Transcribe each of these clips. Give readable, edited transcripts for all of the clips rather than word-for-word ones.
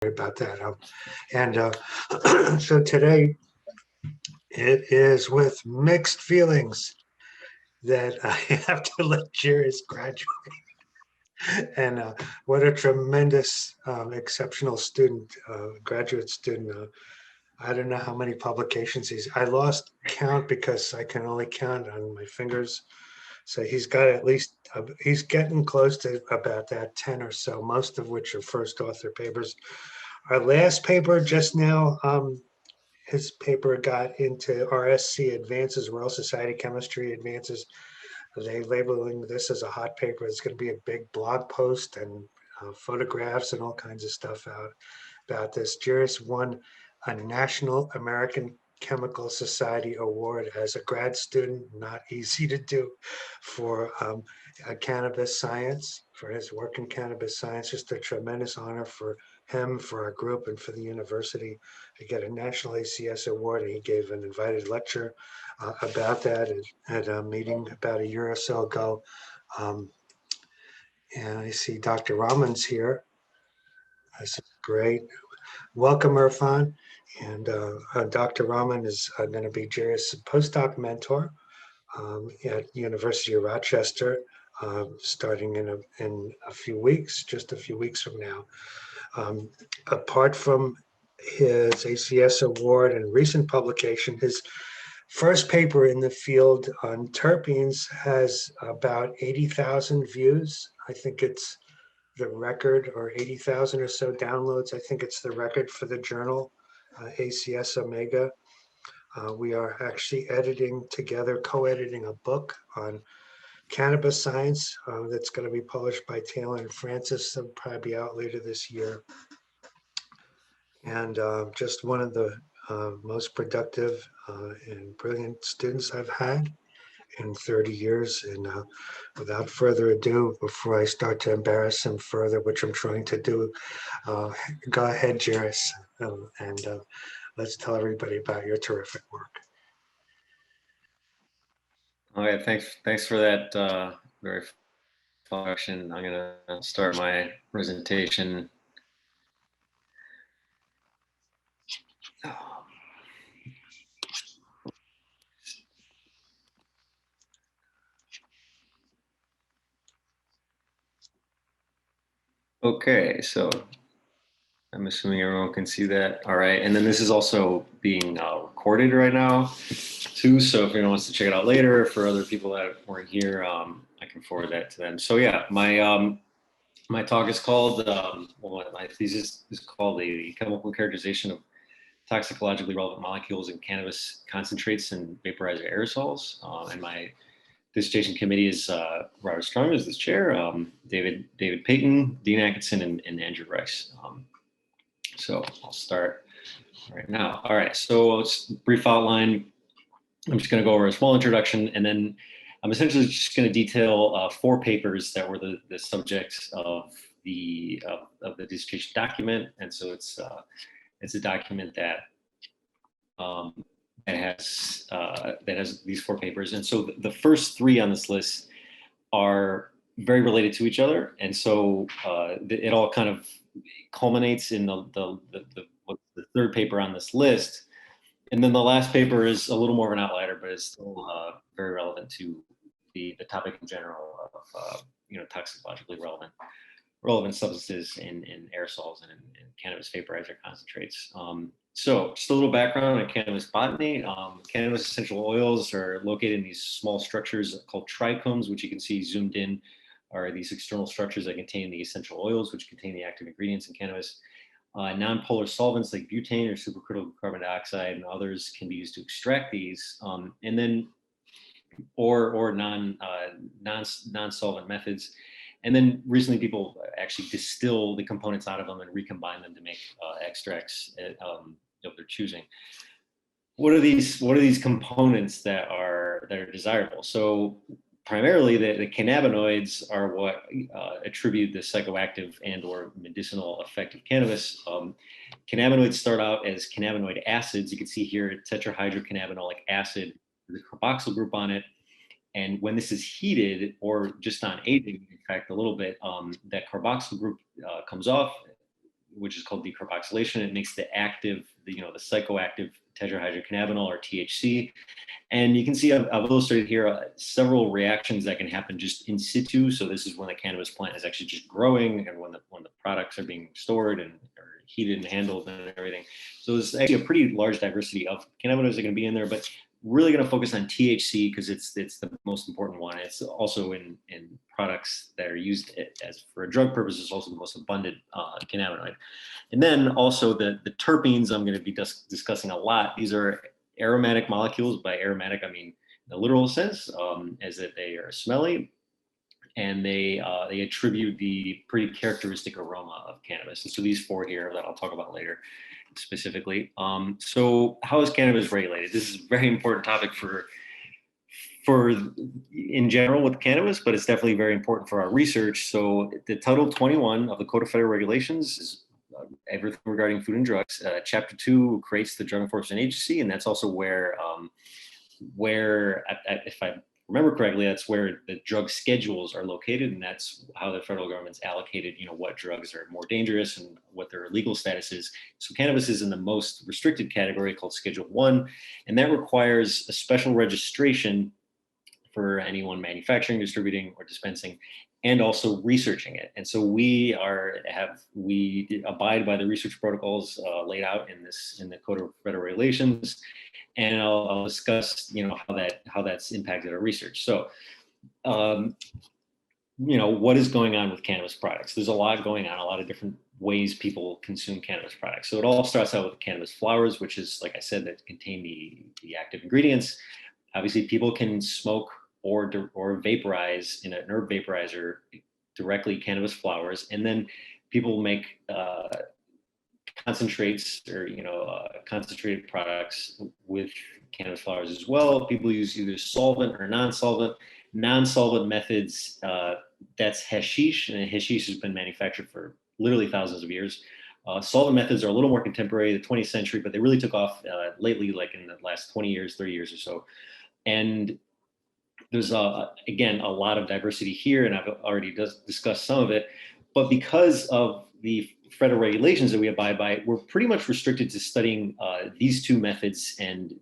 about that. So today it is with mixed feelings that I have to let Jiries graduate. And what a tremendous, exceptional student, graduate student. I don't know how many publications I lost count because I can only count on my fingers. So he's got at least, he's getting close to about that 10 or so, most of which are first author papers. Our last paper just now, his paper got into RSC Advances, Royal Society Chemistry Advances. They labeling this as a hot paper. It's going to be a big blog post and photographs and all kinds of stuff out about this. Jiries won a National American Chemical Society Award as a grad student, not easy to do, for cannabis science, for his work in cannabis science. Just a tremendous honor for him, for our group, and for the university to get a National ACS Award. And he gave an invited lecture about that at a meeting about a year or so ago. And I see Dr. Raman's here. This is great. Welcome, Irfan. And Dr. Raman is going to be Jiries' postdoc mentor at University of Rochester, starting in a few weeks, just a few weeks from now. Apart from his ACS award and recent publication, his first paper in the field on terpenes has about 80,000 views. I think it's the record, or 80,000 or so downloads. I think it's the record for the journal, ACS Omega. We are actually editing together, co-editing a book on cannabis science that's going to be published by Taylor and Francis. It'll probably be out later this year. And just one of the most productive and brilliant students I've had in 30 years. And without further ado, before I start to embarrass him further, which I'm trying to do, go ahead, Jiries, and let's tell everybody about your terrific work. All right, thanks for that very fun introduction. I'm gonna start my presentation. Okay, so I'm assuming everyone can see that. All right, and then this is also being recorded right now too. So if anyone wants to check it out later, for other people that weren't here, I can forward that to them. So yeah, my talk is called, my thesis is called The Chemical Characterization of Toxicologically Relevant Molecules in Cannabis Concentrates and Vaporizer Aerosols. And my dissertation committee is Robert Strongin is the chair, David Payton, Dean Atkinson, and Andrew Rice. So I'll start right now. All right, so it's a brief outline. I'm just going to go over a small introduction, and then I'm essentially just going to detail 4 papers that were the subjects of the dissertation document. And so it's a document that has these 4 papers. And so the first 3 on this list are very related to each other, and so it all kind of culminates in the third paper on this list. And then the last paper is a little more of an outlier, but it's still very relevant to the topic in general of toxicologically relevant substances in aerosols and in cannabis vaporizer concentrates. So just a little background on cannabis botany. Cannabis essential oils are located in these small structures called trichomes, which you can see zoomed in are these external structures that contain the essential oils, which contain the active ingredients in cannabis. Non-polar solvents like butane or supercritical carbon dioxide and others can be used to extract these, and then or non-solvent methods. And then recently, people actually distill the components out of them and recombine them to make extracts of their choosing. What are these components that are desirable? So primarily, the cannabinoids are what attribute the psychoactive and/or medicinal effect of cannabis. Cannabinoids start out as cannabinoid acids. You can see here tetrahydrocannabinolic acid, the carboxyl group on it. And when this is heated, or just on aging, in fact, a little bit, that carboxyl group comes off. which is called decarboxylation. It makes the active, the psychoactive tetrahydrocannabinol, or THC. And you can see I've illustrated here several reactions that can happen just in situ. So this is when the cannabis plant is actually just growing, and when the products are being stored and or heated and handled and everything. So there's actually a pretty large diversity of cannabinoids that are going to be in there, but really going to focus on THC because it's the most important one. It's also in products that are used as for a drug purpose. It's also the most abundant cannabinoid. And then also the terpenes I'm going to be discussing a lot. These are aromatic molecules. By aromatic, I mean in the literal sense, as that they are smelly, and they attribute the pretty characteristic aroma of cannabis. And so these four here that I'll talk about later specifically. So how is cannabis regulated? This is a very important topic for in general with cannabis, but it's definitely very important for our research. So the Title 21 of the Code of Federal Regulations is everything regarding food and drugs. Chapter 2 creates the Drug Enforcement Agency, and that's also where if I remember correctly, that's where the drug schedules are located, and that's how the federal government's allocated, what drugs are more dangerous and what their legal status is. So cannabis is in the most restricted category called Schedule 1, and that requires a special registration for anyone manufacturing, distributing, or dispensing, and also researching it. And so we abide by the research protocols laid out in the Code of Federal Regulations, and I'll discuss how that's impacted our research. So what is going on with cannabis products? There's a lot going on, a lot of different ways people consume cannabis products. So it all starts out with cannabis flowers, which is, like I said, that contain the active ingredients. Obviously, people can smoke or vaporize in an herb vaporizer directly cannabis flowers, and then people make concentrates or concentrated products with cannabis flowers as well. People use either solvent or non-solvent. Non-solvent methods, that's hashish, and hashish has been manufactured for literally thousands of years. Solvent methods are a little more contemporary, the 20th century, but they really took off lately, like in the last 20 years, 30 years or so. And there's, again, a lot of diversity here, and I've already discussed some of it. But because of the federal regulations that we abide by, we're pretty much restricted to studying these two methods and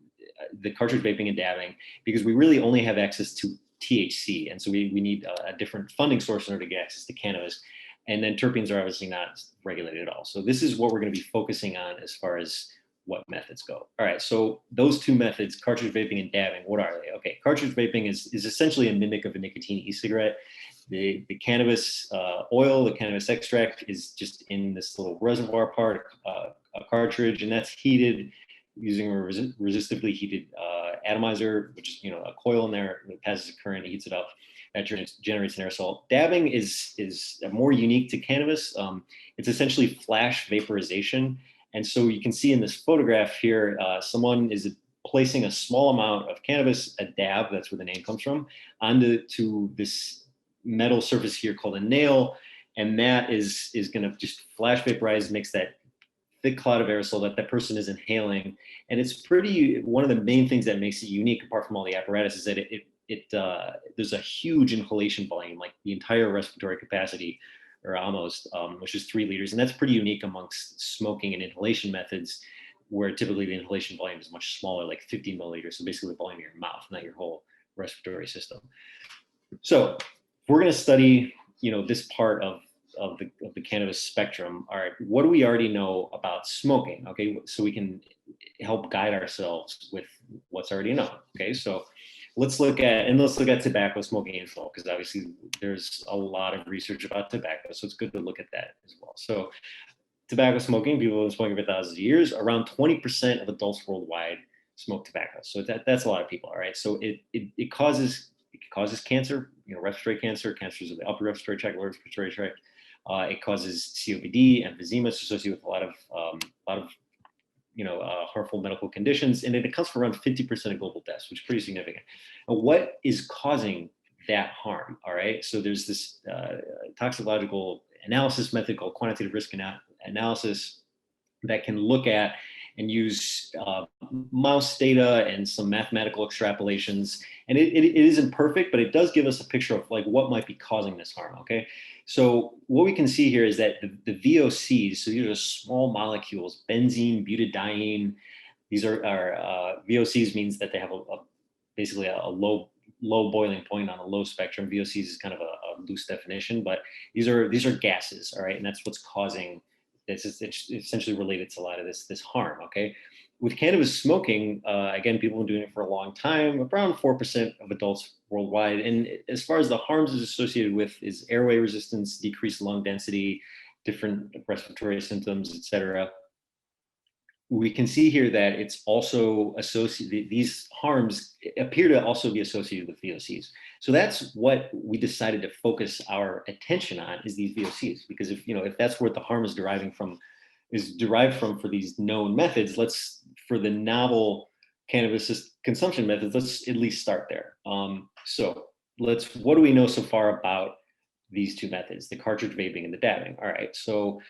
the cartridge vaping and dabbing, because we really only have access to THC. And so we need a different funding source in order to get access to cannabis. And then terpenes are obviously not regulated at all. So this is what we're going to be focusing on as far as what methods go. All right, so those two methods, cartridge vaping and dabbing, what are they? Okay, cartridge vaping is essentially a mimic of a nicotine e-cigarette. The cannabis oil, the cannabis extract is just in this little reservoir part, a cartridge, and that's heated using a resistively heated atomizer, which is a coil in there. It passes a current, it heats it up. That generates an aerosol. Dabbing is more unique to cannabis. It's essentially flash vaporization. And so you can see in this photograph here, someone is placing a small amount of cannabis, a dab, that's where the name comes from, onto this metal surface here called a nail. And that is going to just flash vaporize, makes that thick cloud of aerosol that person is inhaling. And it's one of the main things that makes it unique, apart from all the apparatus, is that there's a huge inhalation volume, like the entire respiratory capacity, or almost, which is 3 liters. And that's pretty unique amongst smoking and inhalation methods, where typically the inhalation volume is much smaller, like 50 milliliters. So basically the volume of your mouth, not your whole respiratory system. So we're going to study, this part of the cannabis spectrum. All right, what do we already know about smoking? Okay, so we can help guide ourselves with what's already known. Okay, so let's look at tobacco smoking as well, because obviously there's a lot of research about tobacco, so it's good to look at that as well. So tobacco smoking, people have been smoking for thousands of years. Around 20% of adults worldwide smoke tobacco, so that's a lot of people. All right, so it causes cancer, respiratory cancer, cancers of the upper respiratory tract, lower respiratory tract. It causes COPD, emphysema. It's associated with a lot of harmful medical conditions, and it accounts for around 50% of global deaths, which is pretty significant. Now, what is causing that harm? All right, so there's this toxicological analysis method called quantitative risk analysis that can look at and use mouse data and some mathematical extrapolations. And it isn't perfect, but it does give us a picture of like what might be causing this harm. Okay, So what we can see here is that the VOCs, so these are small molecules, benzene, butadiene. These are VOCs means that they have basically a low boiling point on a low spectrum. VOCs is kind of a loose definition, but these are gases, all right, and that's what's causing this. Is essentially related to a lot of this harm. Okay, with cannabis smoking, again, people have been doing it for a long time. Around 4% of adults worldwide, and as far as the harms is associated with is airway resistance, decreased lung density, different respiratory symptoms, etc. We can see here that it's also associated, these harms appear to also be associated with VOCs. So that's what we decided to focus our attention on, is these VOCs, because if that's where the harm is derived from for these known methods, for the novel cannabis consumption methods, let's at least start there. So what do we know so far about these two methods, the cartridge vaping and the dabbing? All right, so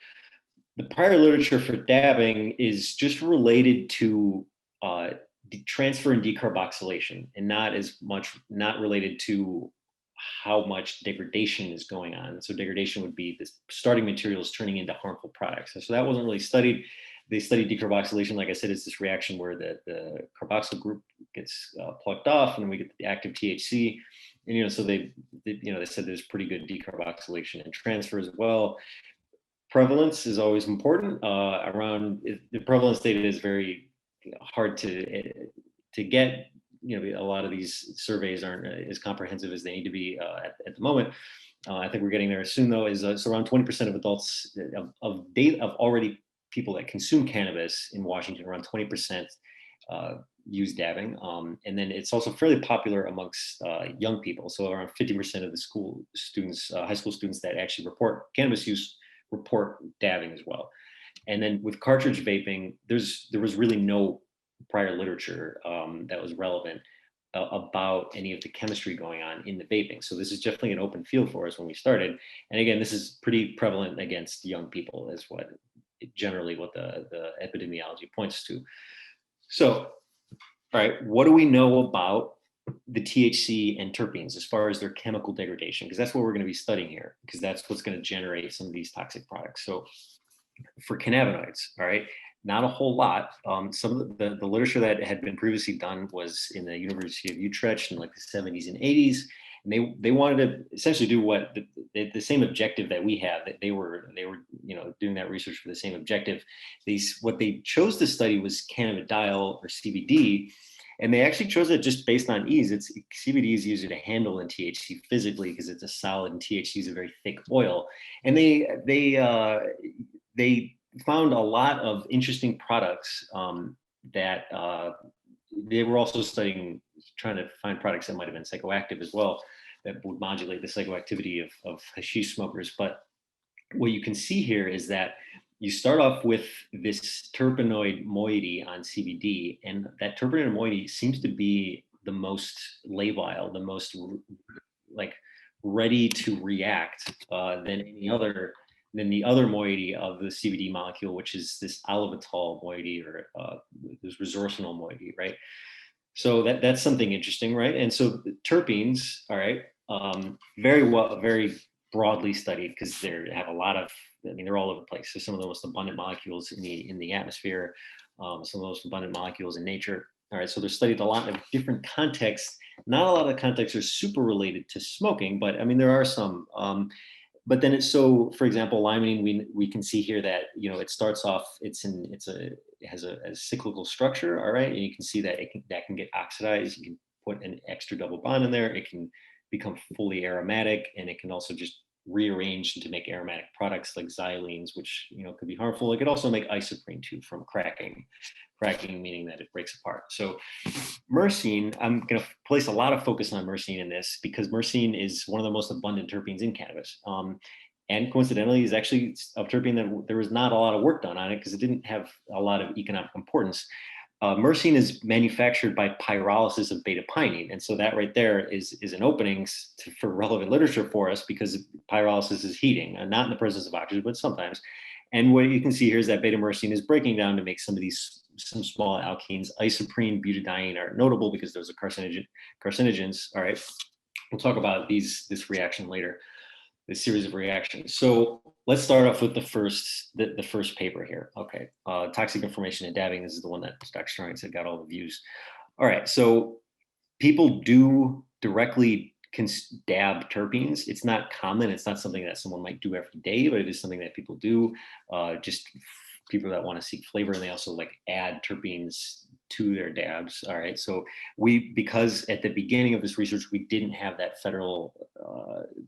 the prior literature for dabbing is just related to transfer and decarboxylation, and not related to how much degradation is going on. So degradation would be the starting materials turning into harmful products. So that wasn't really studied. They studied decarboxylation, like I said, is this reaction where the carboxyl group gets plucked off, and then we get the active THC. And so they said there's pretty good decarboxylation and transfer as well. Prevalence is always important. The prevalence data is very hard to get. A lot of these surveys aren't as comprehensive as they need to be at the moment. I think we're getting there soon, though. So around 20% of adults of already people that consume cannabis in Washington, around 20% use dabbing, and then it's also fairly popular amongst young people. So around 50% of the school students, high school students that actually report cannabis use, report dabbing as well. And then with cartridge vaping, there was really no prior literature that was relevant about any of the chemistry going on in the vaping. So this is definitely an open field for us when we started. And again, this is pretty prevalent against young people, is what the epidemiology points to. So, all right, what do we know about the THC and terpenes as far as their chemical degradation? Because that's what we're going to be studying here, because that's what's going to generate some of these toxic products. So for cannabinoids, all right, not a whole lot. Some of the literature that had been previously done was in the University of Utrecht in like the 70s and 80s. And they wanted to essentially do what the same objective that we have. That they were doing that research for the same objective. What they chose to study was cannabidiol, or CBD, and they actually chose it just based on ease. CBD is easier to handle than THC physically because it's a solid, and THC is a very thick oil. And they found a lot of interesting products that they were also studying, trying to find products that might have been psychoactive as well, that would modulate the psychoactivity of hashish smokers. But what you can see here is that you start off with this terpenoid moiety on CBD, and that terpenoid moiety seems to be the most labile, the most like ready to react than the other moiety of the CBD molecule, which is this olivetol moiety, or this resorcinol moiety, right? So that's something interesting, right? And so terpenes, all right, very broadly studied, because they have a lot of, they're all over the place. So some of the most abundant molecules in the atmosphere, some of the most abundant molecules in nature. All right, so they're studied a lot of different contexts. Not a lot of the contexts are super related to smoking, but there are some. But then for example, limonene, we can see here that it starts off, it has a cyclical structure, all right, and you can see that that can get oxidized. You can put an extra double bond in there. It can become fully aromatic, and it can also just rearrange to make aromatic products like xylenes, which could be harmful. It could also make isoprene too from cracking meaning that it breaks apart. So myrcene, I'm going to place a lot of focus on myrcene in this, because myrcene is one of the most abundant terpenes in cannabis. And coincidentally is actually a terpene that there was not a lot of work done on it, because it didn't have a lot of economic importance. Myrcene is manufactured by pyrolysis of beta pinene. And so that right there is an opening for relevant literature for us, because pyrolysis is heating, and not in the presence of oxygen, but sometimes. And what you can see here is that beta myrcene is breaking down to make some small alkenes. Isoprene, butadiene are notable because those are carcinogens. All right, we'll talk about this reaction later. this series of reactions. So let's start off with the first paper here. Okay, toxic information and dabbing. This is the one that Dr. Strongin said got all the views. All right, so people do directly dab terpenes. It's not common. It's not something that someone might do every day, but it is something that people do. Just people that want to seek flavor, and they also like add terpenes to their dabs. All right, so because at the beginning of this research we didn't have that federal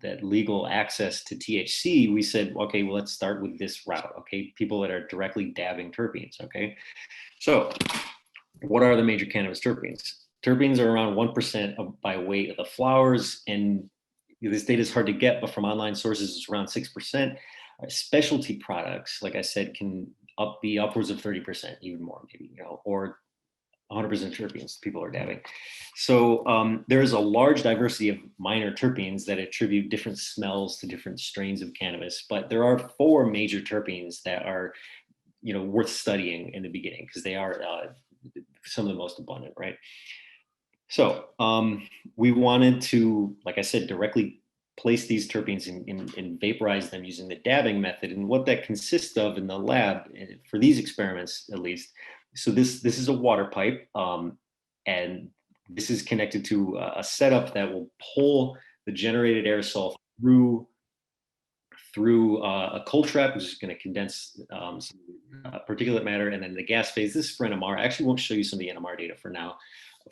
that legal access to THC, we said, okay, well, let's start with this route. Okay, people that are directly dabbing terpenes. Okay, so what are the major cannabis terpenes? Terpenes are around 1% by weight of the flowers, and this data is hard to get, but from online sources, it's around 6%. Specialty products, like I said, can be upwards of 30%, even more, maybe, or 100% terpenes people are dabbing. So there is a large diversity of minor terpenes that attribute different smells to different strains of cannabis, but there are 4 major terpenes that are, worth studying in the beginning because they are some of the most abundant, right? So we wanted to, like I said, directly place these terpenes and vaporize them using the dabbing method. And what that consists of in the lab, for these experiments at least, so this is a water pipe, and this is connected to a setup that will pull the generated aerosol through a cold trap, which is going to condense some particulate matter, and then the gas phase. This is for NMR. I actually won't show you some of the NMR data for now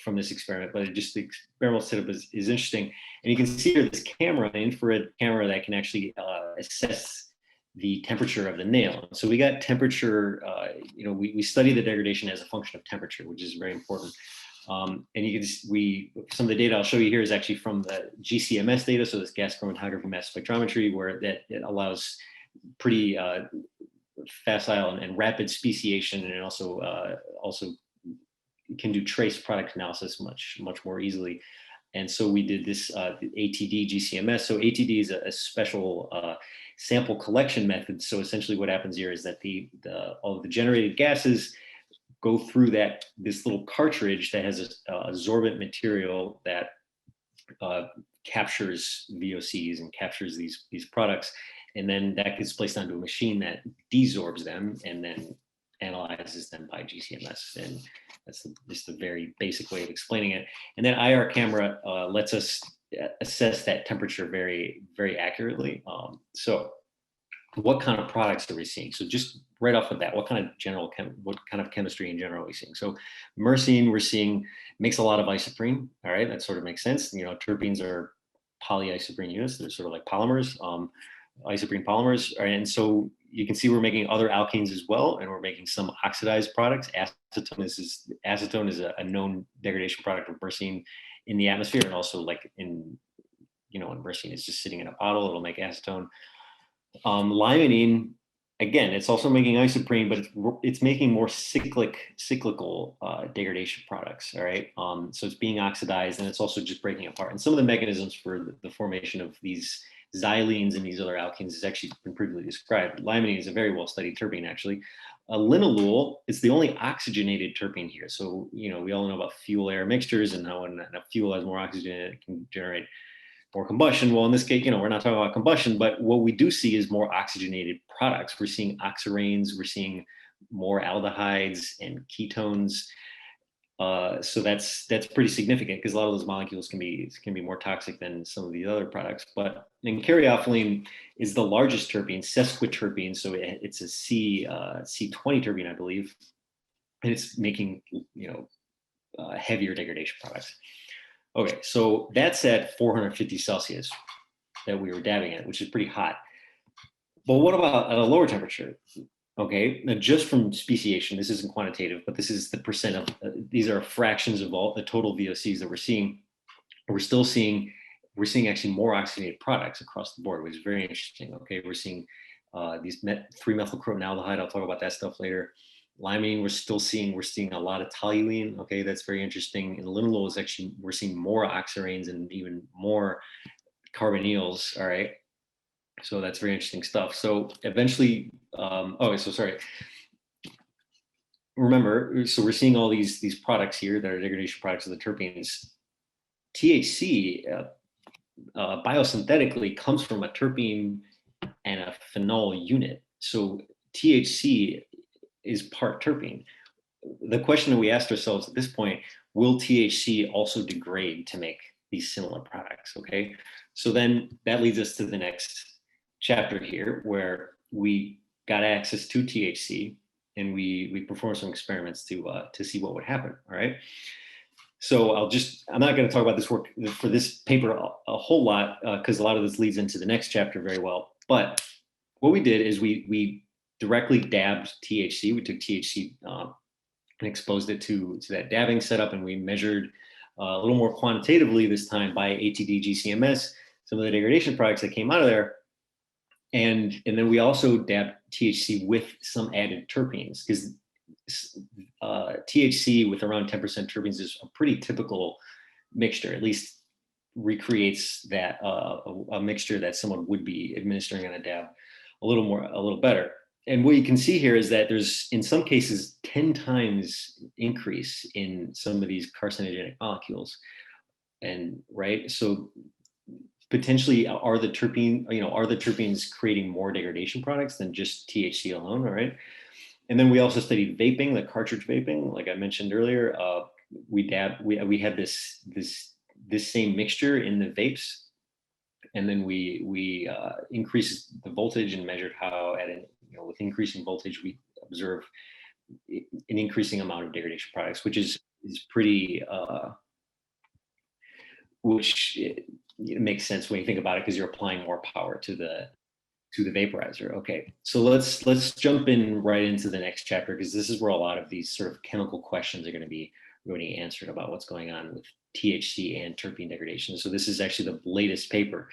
from this experiment, but just the experimental setup is interesting. And you can see here this camera, an infrared camera that can actually assess the temperature of the nail. So we got temperature, we study the degradation as a function of temperature, which is very important. And you can some of the data I'll show you here is actually from the GCMS data, so this gas chromatography mass spectrometry, where it allows pretty facile and rapid speciation, and also can do trace product analysis much more easily. And so we did this ATD GCMS. So ATD is a special sample collection method. So essentially what happens here is that all of the generated gases go through this little cartridge that has a absorbent material that captures VOCs and captures these products, and then that gets placed onto a machine that desorbs them and then analyzes them by GCMS. And that's just a very basic way of explaining it. And then IR camera lets us assess that temperature very, very accurately. So what kind of products are we seeing? So just right off the bat, what kind of chemistry in general are we seeing? So myrcene, we're seeing makes a lot of isoprene. All right, that sort of makes sense. Terpenes are polyisoprene units. They're sort of like polymers, isoprene polymers. And so you can see we're making other alkenes as well, and we're making some oxidized products. Acetone is a known degradation product of myrcene in the atmosphere, and also like when myrcene is just sitting in a bottle, it'll make acetone. Limonene, again, it's also making isoprene, but it's making more cyclical degradation products. All right, so it's being oxidized, and it's also just breaking apart. And some of the mechanisms for the formation of these xylenes and these other alkenes has actually been previously described. Limonene is a very well-studied terpene, actually. Linalool is the only oxygenated terpene here. So we all know about fuel-air mixtures and how when a fuel has more oxygen, it can generate more combustion. Well, in this case, we're not talking about combustion, but what we do see is more oxygenated products. We're seeing oxiranes, we're seeing more aldehydes and ketones. So that's pretty significant because a lot of those molecules can be more toxic than some of the other products. But caryophyllene is the largest terpene, sesquiterpene. So it's a C20 terpene, I believe, and it's making heavier degradation products. Okay, so that's at 450 Celsius that we were dabbing at, which is pretty hot. But what about at a lower temperature? Okay, now just from speciation, this isn't quantitative, but this is the percent of, these are fractions of all the total VOCs that we're seeing. We're seeing actually more oxygenated products across the board, which is very interesting. Okay, we're seeing these 3-methylcrotonaldehyde. I'll talk about that stuff later. Limonene, we're seeing a lot of toluene. Okay, that's very interesting. And linalool is actually, we're seeing more oxiranes and even more carbonyls. All right, so that's very interesting stuff. So eventually, remember, so we're seeing all these products here that are degradation products of the terpenes. THC, biosynthetically comes from a terpene and a phenol unit. So THC is part terpene. The question that we asked ourselves at this point, will THC also degrade to make these similar products? Okay, so then that leads us to the next chapter here, where we got access to THC and we performed some experiments to see what would happen. All right. So I'm not going to talk about this work for this paper a whole lot because a lot of this leads into the next chapter very well. But what we did is we directly dabbed THC. We took THC and exposed it to that dabbing setup, and we measured a little more quantitatively this time by ATD GCMS some of the degradation products that came out of there. And then we also dabbed THC with some added terpenes, because THC with around 10% terpenes is a pretty typical mixture, at least recreates that a mixture that someone would be administering on a dab a little better. And what you can see here is that there's, in some cases, 10 times increase in some of these carcinogenic molecules. And right, so potentially are the terpenes creating more degradation products than just THC alone? All right. And then we also studied vaping, the cartridge vaping, like I mentioned earlier. We had this same mixture in the vapes, and then we increased the voltage and measured how with increasing voltage we observe an increasing amount of degradation products, which is pretty which it makes sense when you think about it, because you're applying more power to the vaporizer. Okay, so let's jump in right into the next chapter, because this is where a lot of these sort of chemical questions are going to be really answered about what's going on with THC and terpene degradation. So this is actually the latest paper.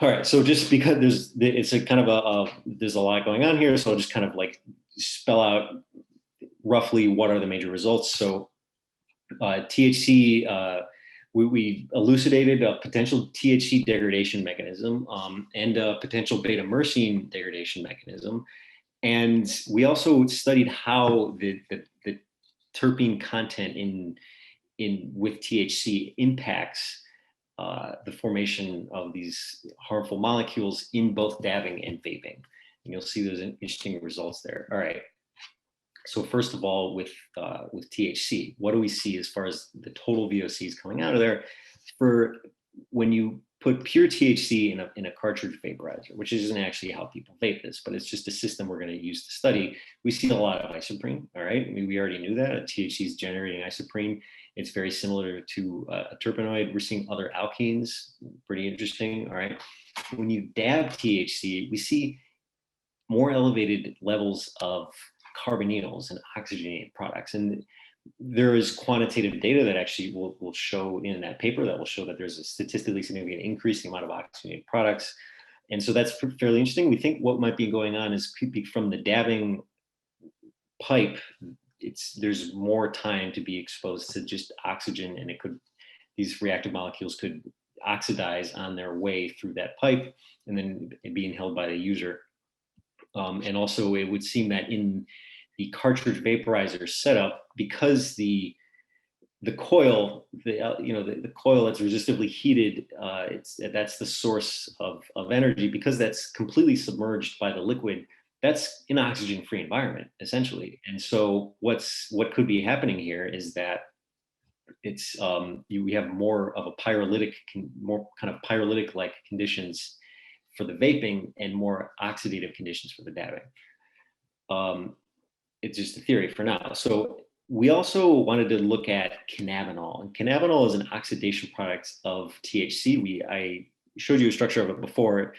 All right, so just because there's a lot going on here, so I'll just kind of like spell out roughly what are the major results. So THC, we elucidated a potential THC degradation mechanism and a potential beta-myrcene degradation mechanism. And we also studied how the terpene content with THC impacts the formation of these harmful molecules in both dabbing and vaping. And you'll see those interesting results there. All right. So first of all, with THC, what do we see as far as the total VOCs coming out of there? For when you put pure THC in a cartridge vaporizer, which isn't actually how people vape this, but it's just a system we're going to use to study, we see a lot of isoprene. All right, I mean, we already knew that THC is generating isoprene. It's very similar to a terpenoid. We're seeing other alkenes, pretty interesting. All right, when you dab THC, we see more elevated levels of carbonyls and oxygenated products. And there is quantitative data that actually will show in that paper that will show that there's a statistically significant increase in the amount of oxygenated products. And so that's fairly interesting. We think what might be going on is from the dabbing pipe, there's more time to be exposed to just oxygen, and these reactive molecules could oxidize on their way through that pipe and then be inhaled by the user. And also it would seem that in the cartridge vaporizer setup, because the coil, the coil that's resistively heated, that's the source of energy, because that's completely submerged by the liquid. That's an oxygen-free environment, essentially. And so what could be happening here is that we have more of a more kind of pyrolytic-like conditions for the vaping and more oxidative conditions for the dabbing. It's just a theory for now. So we also wanted to look at cannabinol, and cannabinol is an oxidation product of THC. I showed you a structure of it before.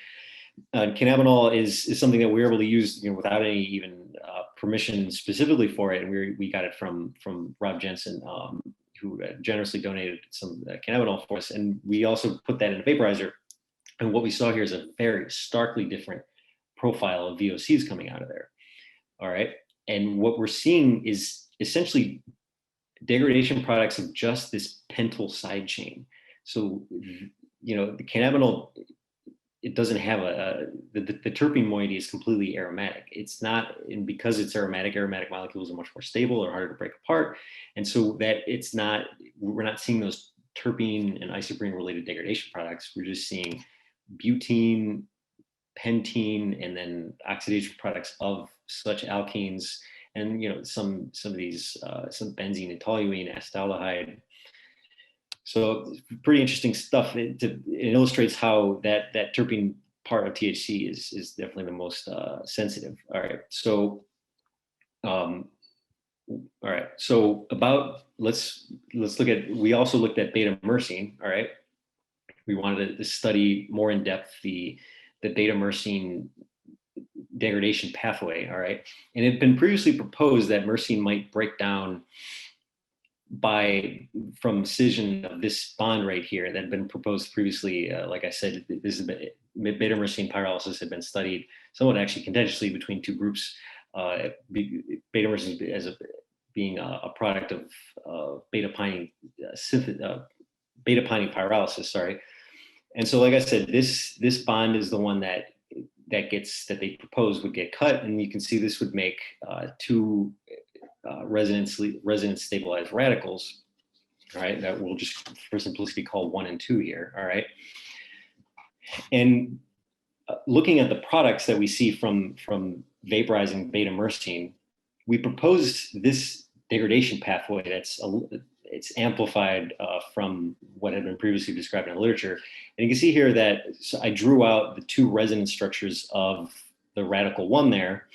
Cannabinol is something that we were able to use, without any even permission specifically for it, and we got it from Rob Jensen, who generously donated some cannabinol for us, and we also put that in a vaporizer. And what we saw here is a very starkly different profile of VOCs coming out of there. All right. And what we're seeing is essentially degradation products of just this pentyl side chain. So, the cannabinol, it doesn't have the terpene moiety is completely aromatic. It's not, and because it's aromatic molecules are much more stable or harder to break apart. And so that we're not seeing those terpene and isoprene related degradation products. We're just seeing butene, pentene, and then oxidation products of such alkenes, and some of these some benzene and toluene, acetaldehyde. So pretty interesting stuff. It illustrates how that terpene part of THC is definitely the most sensitive. All right, so let's look at. We also looked at beta myrcene. All right, we wanted to study more in depth the beta myrcene degradation pathway. All right, and it had been previously proposed that myrcene might break down from scission of this bond right here that had been proposed previously. Like I said, this has been, beta myrcene pyrolysis had been studied somewhat actually contentiously between two groups. Beta myrcene as being a product of beta pinene pyrolysis. Sorry, and so like I said, this bond is the one that they proposed would get cut, and you can see this would make two resonance stabilized radicals, all right, that we'll just for simplicity call 1 and 2 here, all right. And looking at the products that we see from vaporizing beta myrcene, we proposed this degradation pathway it's amplified from what had been previously described in the literature. And you can see here that I drew out the two resonance structures of the radical 1 there.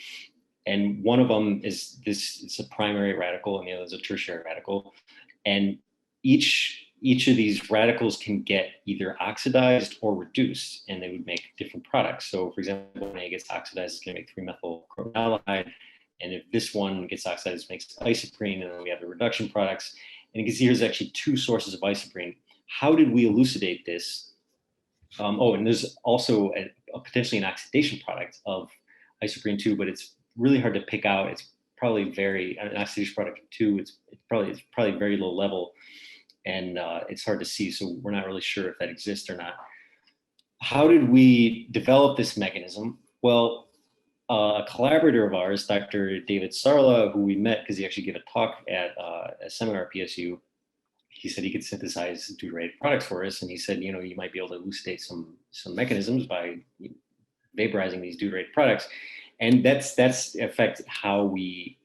And one of them is it's a primary radical, and the other is a tertiary radical. And each of these radicals can get either oxidized or reduced, and they would make different products. So, for example, when it gets oxidized, it's going to make 3-methylcromaldehyde. And if this one gets oxidized, it makes isoprene, and then we have the reduction products. And you can see here's actually two sources of isoprene. How did we elucidate this? And there's also potentially an oxidation product of isoprene too, but it's really hard to pick out. It's probably an oxidation product too. It's probably very low level, and it's hard to see. So we're not really sure if that exists or not. How did we develop this mechanism? Well, a collaborator of ours, Dr. David Sarla, who we met because he actually gave a talk at a seminar at PSU, he said he could synthesize deuterated products for us, and he said, you might be able to elucidate some mechanisms by vaporizing these deuterated products. And that's in fact how we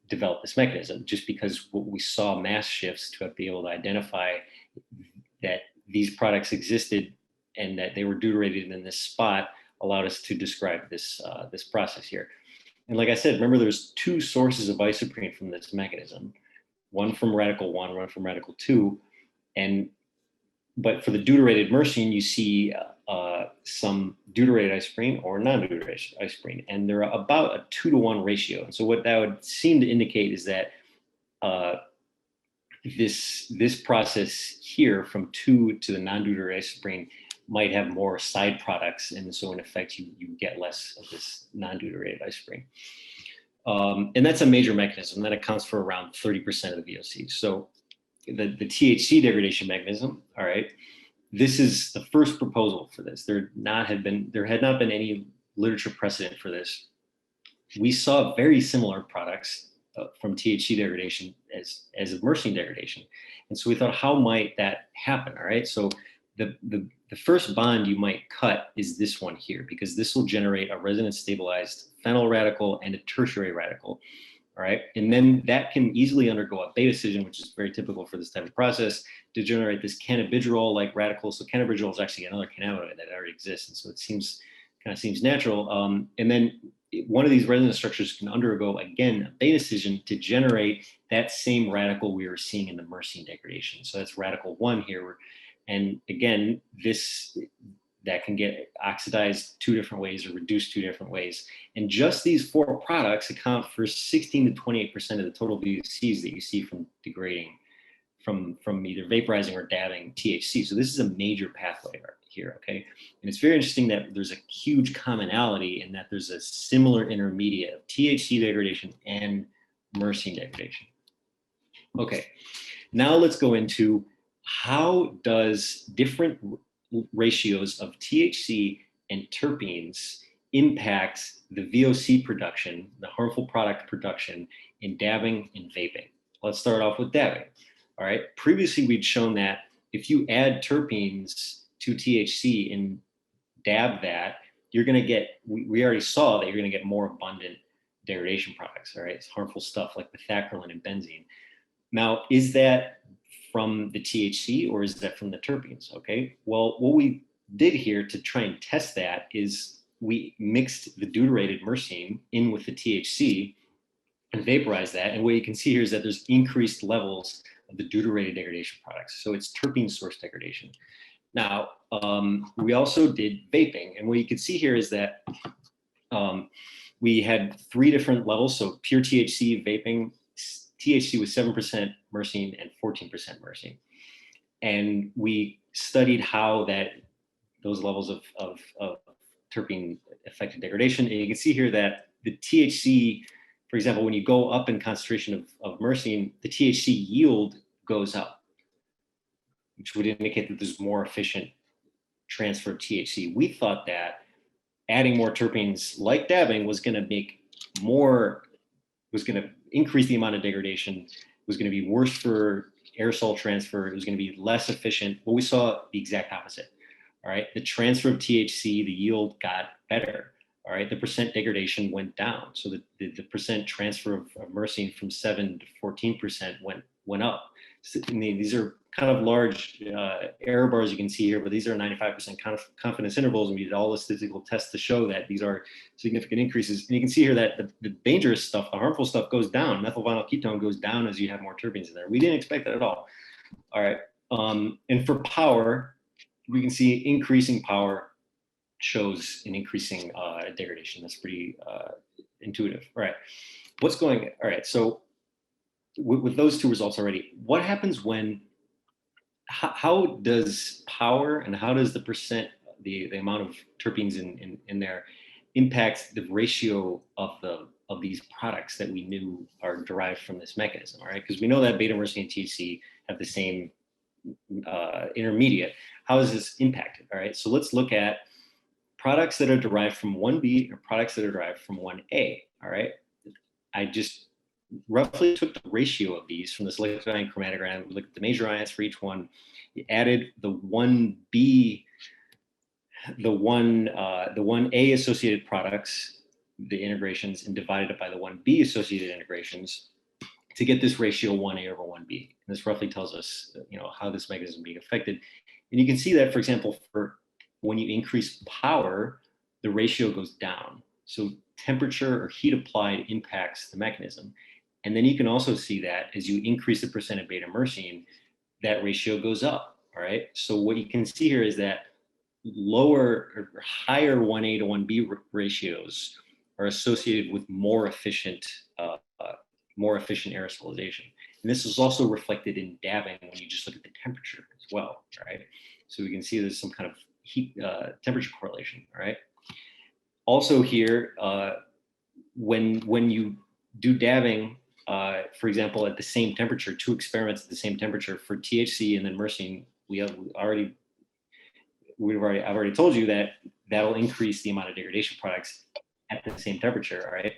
developed this mechanism, just because we saw mass shifts to be able to identify that these products existed and that they were deuterated in this spot allowed us to describe this process here. And like I said, remember there's two sources of isoprene from this mechanism, one from radical 1, one from radical 2. But for the deuterated myrcene, you see some deuterated isoprene or non-deuterated isoprene, and they're about a 2-to-1 ratio. And so what that would seem to indicate is that this process here from 2 to the non-deuterated isoprene might have more side products, and so in effect you get less of this non-deuterated isoprene. And that's a major mechanism that accounts for around 30% of the VOCs. So the THC degradation mechanism, all right, this is the first proposal for this. There had not been any literature precedent for this. We saw very similar products from THC degradation as of myrcene degradation. And so we thought, how might that happen? All right. So the first bond you might cut is this one here, because this will generate a resonance stabilized phenyl radical and a tertiary radical. All right. And then that can easily undergo a beta scission, which is very typical for this type of process, to generate this cannabigerol-like radical. So cannabigerol is actually another cannabinoid that already exists. And so it kind of seems natural. And then one of these resonance structures can undergo, again, a beta scission to generate that same radical we were seeing in the myrcene degradation. So that's radical 1 here. And again, that can get oxidized 2 different ways or reduced 2 different ways. And just these 4 products account for 16 to 28% of the total VOCs that you see from degrading, from either vaporizing or dabbing THC. So this is a major pathway here, okay? And it's very interesting that there's a huge commonality in that there's a similar intermediate of THC degradation and myrcene degradation. Okay, now let's go into how does different ratios of THC and terpenes impact the VOC production, the harmful product production in dabbing and vaping. Let's start off with dabbing. All right. Previously, we'd shown that if you add terpenes to THC and dab that, you're going to get, we already saw that you're going to get more abundant degradation products, all right? It's harmful stuff like methacrylate and benzene. Now, is that from the THC or is that from the terpenes? Okay, well, what we did here to try and test that is we mixed the deuterated myrcene in with the THC and vaporized that. And what you can see here is that there's increased levels of the deuterated degradation products. So it's terpene source degradation. Now, we also did vaping. And what you can see here is that we had 3 different levels. So pure THC vaping, THC was 7% myrcene and 14% myrcene. And we studied how those levels of terpene affected degradation. And you can see here that the THC, for example, when you go up in concentration of myrcene, the THC yield goes up, which would indicate that there's more efficient transfer of THC. We thought that adding more terpenes like dabbing was going to increase the amount of degradation, was going to be worse for aerosol transfer, it was going to be less efficient. But we saw the exact opposite. All right, the transfer of THC, the yield got better. All right, the percent degradation went down. So the percent transfer of myrcene from 7 to 14% went up. So, I mean, these are kind of large error bars you can see here, but these are 95% confidence intervals, and we did all the statistical tests to show that these are significant increases. And you can see here that the dangerous stuff, the harmful stuff goes down. Methylvinyl ketone goes down as you have more terpenes in there. We didn't expect that at all. All right, and for power, we can see increasing power shows an increasing degradation. That's pretty intuitive. All right, all right, so with those 2 results already, what happens when, how does power and how does the percent, the amount of terpenes in there impact the ratio of these products that we knew are derived from this mechanism, all right? Because we know that beta myrcene and THC have the same intermediate. How is this impacted, all right? So let's look at products that are derived from 1B or products that are derived from 1A, all right? I just roughly took the ratio of these from this liquid ion chromatogram, looked at the major ions for each one, added the 1B, the 1A associated products, the integrations, and divided it by the 1B associated integrations to get this ratio 1A over 1B. And this roughly tells us, how this mechanism is being affected. And you can see that, for example, for when you increase power, the ratio goes down. So temperature or heat applied impacts the mechanism. And then you can also see that as you increase the percent of beta myrcene, that ratio goes up, all right? So what you can see here is that lower or higher 1A to 1B ratios are associated with more efficient aerosolization. And this is also reflected in dabbing when you just look at the temperature as well, right? So we can see there's some kind of heat temperature correlation, all right? Also here, when you do dabbing, for example, at the same temperature, 2 experiments at the same temperature for THC and then myrcene, I've already told you that that'll increase the amount of degradation products at the same temperature, all right?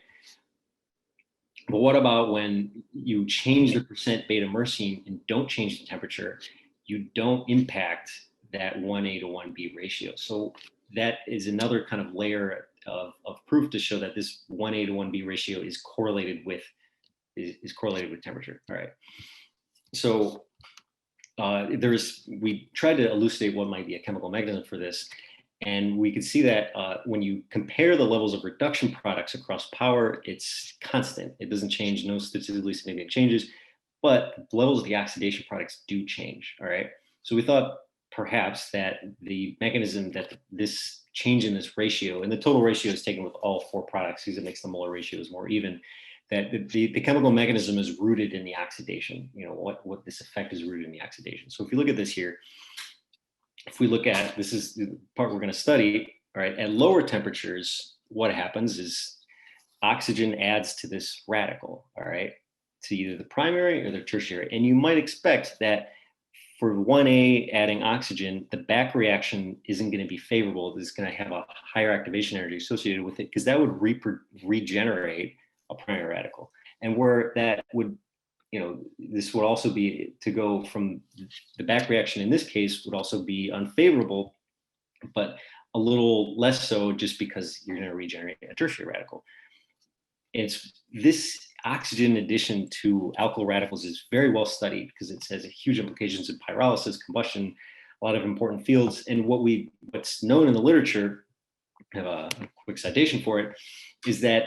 But what about when you change the percent beta myrcene and don't change the temperature? You don't impact that 1A to 1B ratio. So that is another kind of layer of proof to show that this 1A to 1B ratio is correlated with temperature. All right. So we tried to elucidate what might be a chemical mechanism for this. And we could see that when you compare the levels of reduction products across power, it's constant. It doesn't change, no statistically significant changes, but levels of the oxidation products do change, all right? So we thought perhaps that the mechanism that this change in this ratio, and the total ratio is taken with all 4 products because it makes the molar ratios more even, that the chemical mechanism is rooted in the oxidation, what this effect is rooted in the oxidation. So if you look at this here, if we look at, this is the part we're going to study, all right, at lower temperatures, what happens is oxygen adds to this radical, all right, to either the primary or the tertiary. And you might expect that for 1A adding oxygen, the back reaction isn't going to be favorable. It's going to have a higher activation energy associated with it because that would regenerate a primary radical. And where that would this would also be, to go from the back reaction in this case would also be unfavorable, but a little less so just because you're going to regenerate a tertiary radical. It's this oxygen addition to alkyl radicals is very well studied because it has huge implications in pyrolysis, combustion, a lot of important fields. And what's known in the literature, I have a quick citation for it, is that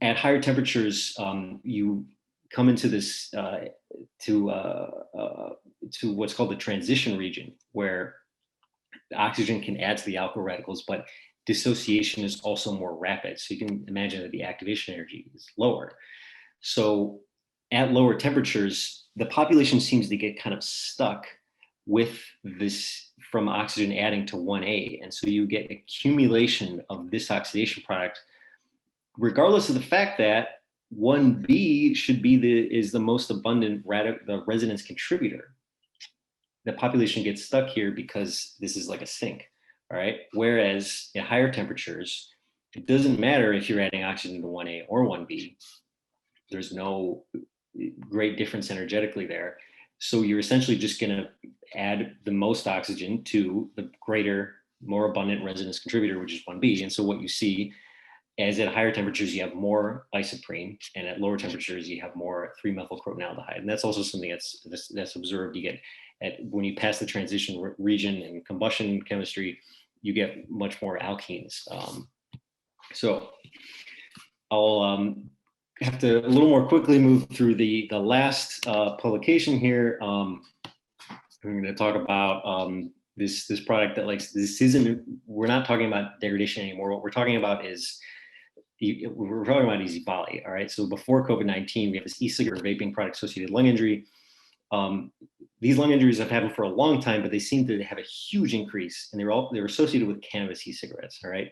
at higher temperatures, you come into this to what's called the transition region, where the oxygen can add to the alkyl radicals, but dissociation is also more rapid. So you can imagine that the activation energy is lower. So at lower temperatures, the population seems to get kind of stuck with this from oxygen adding to 1A. And so you get accumulation of this oxidation product, regardless of the fact that 1B should be is the most abundant the resonance contributor. The population gets stuck here because this is like a sink, all right? Whereas at higher temperatures, it doesn't matter if you're adding oxygen to 1A or 1B. There's no great difference energetically there. So you're essentially just gonna add the most oxygen to the greater, more abundant resonance contributor, which is 1B. And so what you see as at higher temperatures, you have more isoprene, and at lower temperatures, you have more 3-methylcrotonaldehyde. And that's also something that's observed. You get when you pass the transition region in combustion chemistry, you get much more alkenes. So I'll have to a little more quickly move through the last publication here. I'm going to talk about this product that we're not talking about degradation anymore. What we're talking about is we're talking about easy volley. All right. So before COVID-19, we have this e-cigarette vaping product associated lung injury. These lung injuries have happened for a long time, but they seem to have a huge increase, and they're associated with cannabis e-cigarettes. All right.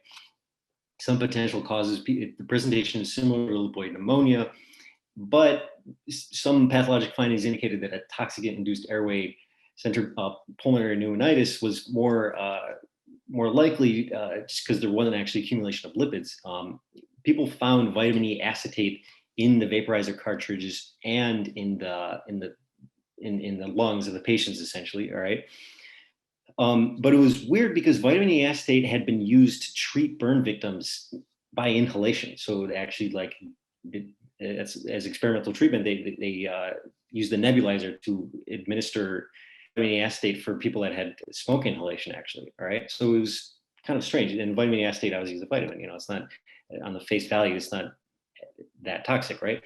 Some potential causes, the presentation is similar to lipoid pneumonia, but some pathologic findings indicated that a toxicant-induced airway centered pulmonary pneumonitis was more likely just because there wasn't actually accumulation of lipids. People found vitamin E acetate in the vaporizer cartridges and in the lungs of the patients, essentially. All right. But it was weird because vitamin E acetate had been used to treat burn victims by inhalation. So it actually, as experimental treatment, they used the nebulizer to administer vitamin E acetate for people that had smoke inhalation, actually. All right. So it was kind of strange. And vitamin E acetate obviously is a vitamin. It's not, on the face value, it's not that toxic, right?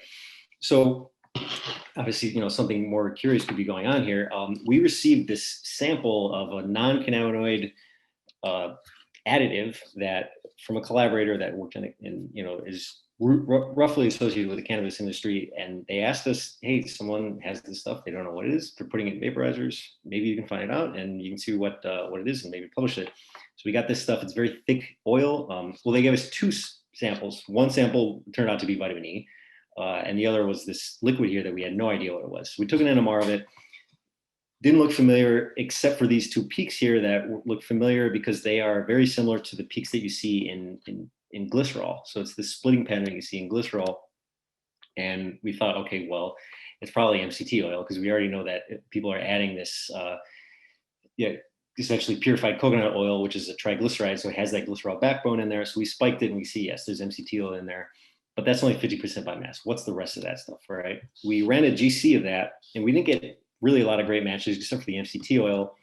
So obviously, something more curious could be going on here. We received this sample of a non-cannabinoid additive that from a collaborator that worked is roughly associated with the cannabis industry. And they asked us, hey, someone has this stuff. They don't know what it is. They're putting it in vaporizers. Maybe you can find it out and you can see what it is and maybe publish it. So we got this stuff. It's very thick oil. Well, they gave us 2 samples. One sample turned out to be vitamin E. And the other was this liquid here that we had no idea what it was. So we took an NMR of it. Didn't look familiar, except for these 2 peaks here that look familiar because they are very similar to the peaks that you see in glycerol. So it's this splitting pattern you see in glycerol. And we thought, okay, well, it's probably MCT oil because we already know that people are adding this, essentially purified coconut oil, which is a triglyceride. So it has that glycerol backbone in there. So we spiked it and we see, yes, there's MCT oil in there. But that's only 50% by mass. What's the rest of that stuff, right? We ran a GC of that, and we didn't get really a lot of great matches except for the MCT oil.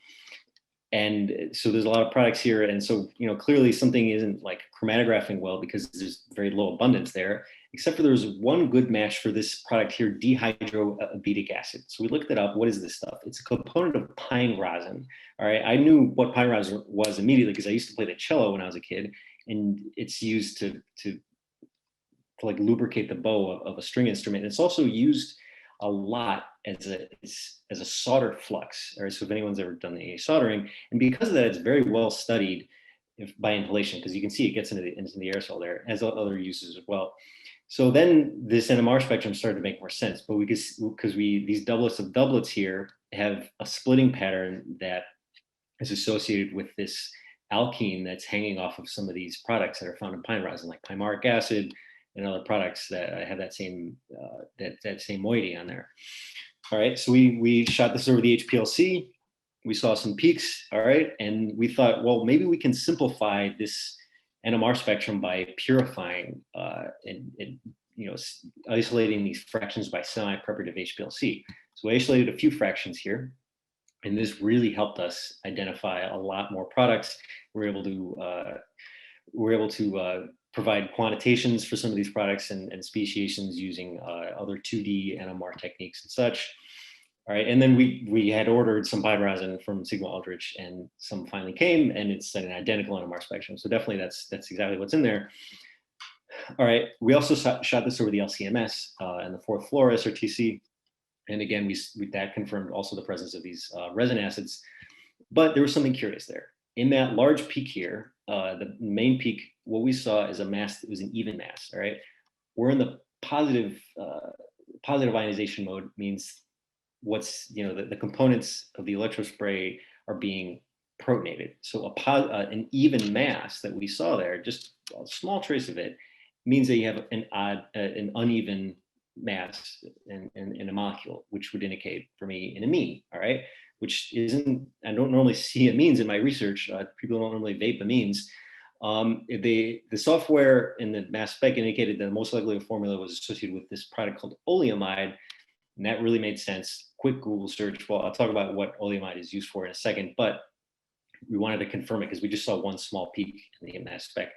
And so there's a lot of products here. And so, clearly something isn't chromatographing well because there's very low abundance there, except for there was one good match for this product here, dihydroabitic acid. So we looked it up. What is this stuff? It's a component of pine rosin. All right. I knew what pine rosin was immediately because I used to play the cello when I was a kid, and it's used to lubricate the bow of a string instrument. It's also used a lot as a solder flux. All right, so if anyone's ever done any soldering, and because of that, it's very well studied by inhalation because you can see it gets into the aerosol there. It has other uses as well. So then this NMR spectrum started to make more sense, but because these doublets of doublets here have a splitting pattern that is associated with this alkene that's hanging off of some of these products that are found in pine rosin, like pymaric acid, and other products that have that same that same moiety on there. All right, so we shot this over the HPLC. We saw some peaks, all right, and we thought, well, maybe we can simplify this NMR spectrum by purifying and isolating these fractions by semi-preparative HPLC. So we isolated a few fractions here, and this really helped us identify a lot more products. We're able to provide quantitations for some of these products and speciations using other 2D NMR techniques and such. All right, and then we had ordered some pine rosin from Sigma Aldrich, and some finally came, and it's an identical NMR spectrum. So definitely that's exactly what's in there. All right, we also shot this over the LCMS and the fourth floor SRTC, and again that confirmed also the presence of these resin acids. But there was something curious there. In that large peak here, the main peak, what we saw is a mass that was an even mass. All right, we're in the positive ionization mode, means the components of the electrospray are being protonated. So an even mass that we saw there, just a small trace of it, means that you have an uneven mass in a molecule, which would indicate for me an amine. All right, which I don't normally see amines in my research. People don't normally vape amines. The software in the mass spec indicated that the most likely formula was associated with this product called oleamide, and that really made sense. Quick Google search. Well, I'll talk about what oleamide is used for in a second, but we wanted to confirm it because we just saw one small peak in the mass spec.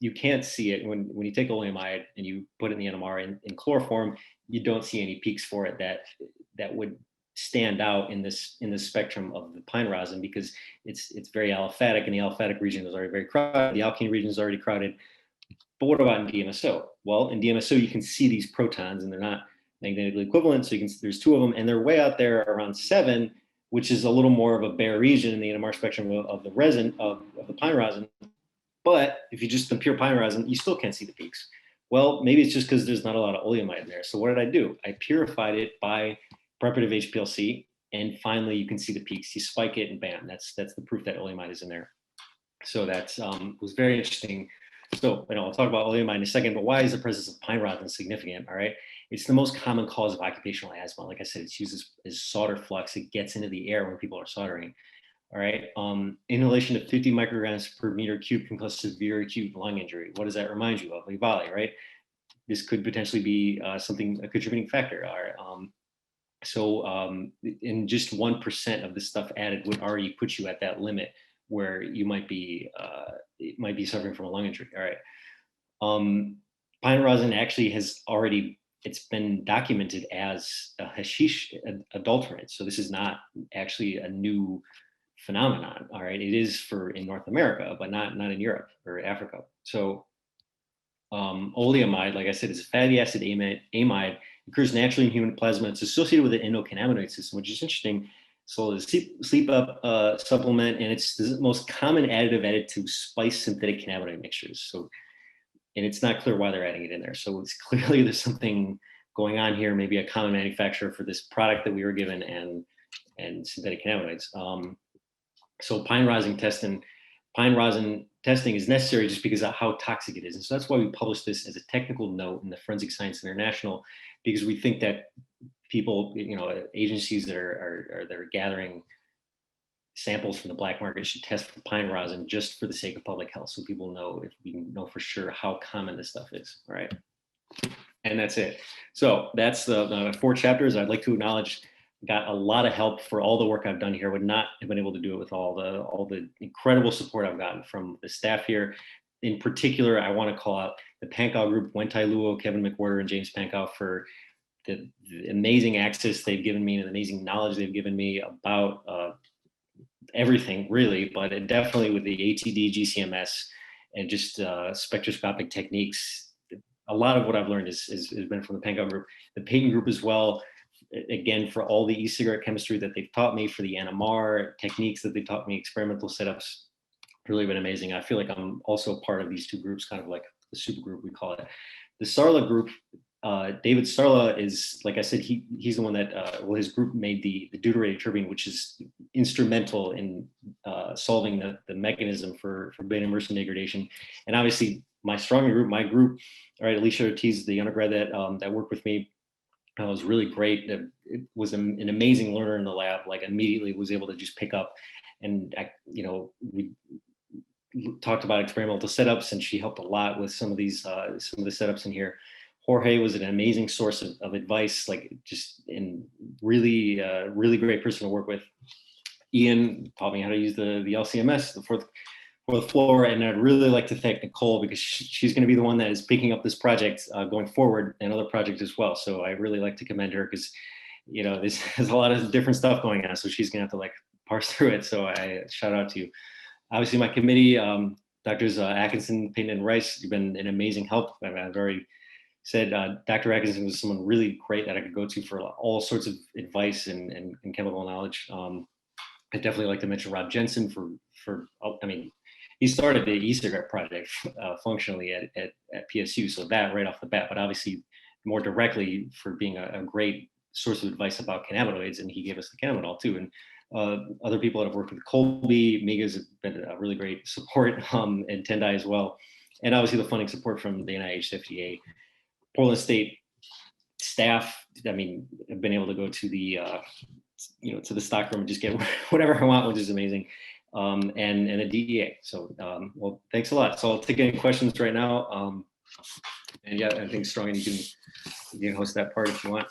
You can't see it when you take oleamide and you put it in the NMR in chloroform. You don't see any peaks for it that would stand out in this spectrum of the pine rosin, because it's very aliphatic, and the aliphatic region is already very crowded. The alkene region is already crowded. But what about in DMSO? Well, in DMSO you can see these protons, and they're not magnetically equivalent. So there's two of them, and they're way out there around 7, which is a little more of a bare region in the NMR spectrum of the resin of the pine rosin. But if you just compare pine rosin, you still can't see the peaks. Well, maybe it's just because there's not a lot of oleamide in there. So what did I do? I purified it by preparative HPLC, and finally you can see the peaks. You spike it, and bam, that's the proof that oleamide is in there. So that was very interesting. So I'll talk about oleamide in a second, but why is the presence of pine rosin significant? All right, it's the most common cause of occupational asthma. Like I said, it's used as solder flux. It gets into the air when people are soldering. All right, inhalation of 50 micrograms per meter cube can cause severe acute lung injury. What does that remind you of? Valley, right? This could potentially be a contributing factor. All right. In just 1% of the stuff added would already put you at that limit where you might be suffering from a lung injury. All right. Pine rosin actually it's been documented as a hashish adulterant. So this is not actually a new phenomenon. All right, it is in North America, but not in Europe or Africa. So oleamide, like I said, is a fatty acid amide, occurs naturally in human plasma. It's associated with the endocannabinoid system, which is interesting. So the sleep up supplement, and it's the most common additive added to spice synthetic cannabinoid mixtures. So, and it's not clear why they're adding it in there. So it's clearly there's something going on here, maybe a common manufacturer for this product that we were given and synthetic cannabinoids. So pine rosin testing is necessary just because of how toxic it is. And so that's why we published this as a technical note in the Forensic Science International, because we think that people, agencies that are gathering samples from the black market should test for pine rosin just for the sake of public health, so people know, if we can know for sure how common this stuff is. All right. And that's it. So that's the 4 chapters. I'd like to acknowledge, got a lot of help for all the work I've done here. Would not have been able to do it with all the incredible support I've gotten from the staff here. In particular, I want to call out the Pankow group, Wentai Luo, Kevin McWhorter, and James Pankow, for the amazing access they've given me and the amazing knowledge they've given me about everything, really, but definitely with the ATD, GCMS, and just spectroscopic techniques. A lot of what I've learned has been from the Pankow group, the Peyton group as well. Again, for all the e-cigarette chemistry that they've taught me, for the NMR techniques that they taught me, experimental setups, really been amazing. I feel like I'm also part of these 2 groups, kind of like the super group, we call it. The Sarla group, David Sarla is, like I said, he's the one that, his group made the deuterated terpene, which is instrumental in solving the mechanism for beta-immersion degradation. And obviously, my Strongin group, my group, all right, Alicia Ortiz, the undergrad that worked with me, was really great. It was an amazing learner in the lab. Like immediately was able to just pick up, and we talked about experimental setups, and she helped a lot with some of the setups in here. Jorge was an amazing source of advice, like just in really great person to work with. Ian taught me how to use the LCMS, the fourth floor, and I'd really like to thank Nicole because she's going to be the one that is picking up this project going forward and other projects as well. So I really like to commend her because there's a lot of different stuff going on, so she's going to have to like parse through it. So I shout out to you. Obviously, my committee, Doctors Atkinson, Payton, and Rice, you've been an amazing help. I've already said Dr. Atkinson was someone really great that I could go to for all sorts of advice and chemical knowledge. I definitely like to mention Rob Jensen he started the e-cigarette project functionally at PSU, so that right off the bat, but obviously more directly for being a great source of advice about cannabinoids, and he gave us the cannabinol too. And other people that have worked with Colby, Miga's been a really great support, and Tendai as well. And obviously the funding support from the NIH, FDA, Portland State staff. I've been able to go to the to the stockroom and just get whatever I want, which is amazing. And the DEA. So, well, thanks a lot. So I'll take any questions right now. And yeah, I think Strongin, you can host that part if you want.